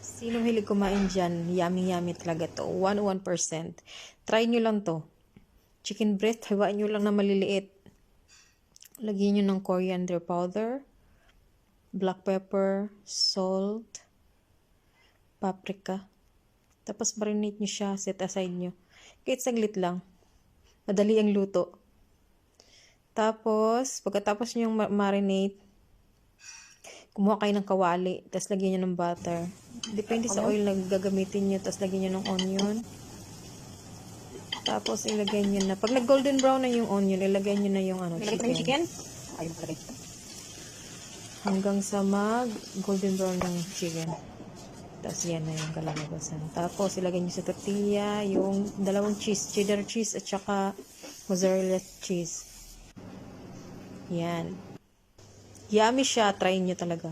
Sino hilig kumain dyan? Yummy talaga to. 101%. Try nyo lang to. Chicken breast, hiwain nyo lang na maliliit. Lagyan nyo ng coriander powder, black pepper, salt, paprika. Tapos marinate nyo siya, set aside nyo. Kahit saglit lang. Madali ang luto. Tapos, pagkatapos nyo marinate, kumuha kayo ng kawali, tapos lagyan nyo ng butter. Depende sa oil na gagamitin nyo, tapos lagyan nyo ng onion. Tapos ilagay nyo na, pag nag-golden brown na yung onion, ilagay nyo na yung chicken. Ayun talaga. Hanggang sa mag-golden brown yung chicken. Tapos yan na yung kalalabasan. Tapos ilagay nyo sa tortilla yung dalawang cheese, cheddar cheese at saka mozzarella cheese. Yan. Yummy siya, try nyo talaga.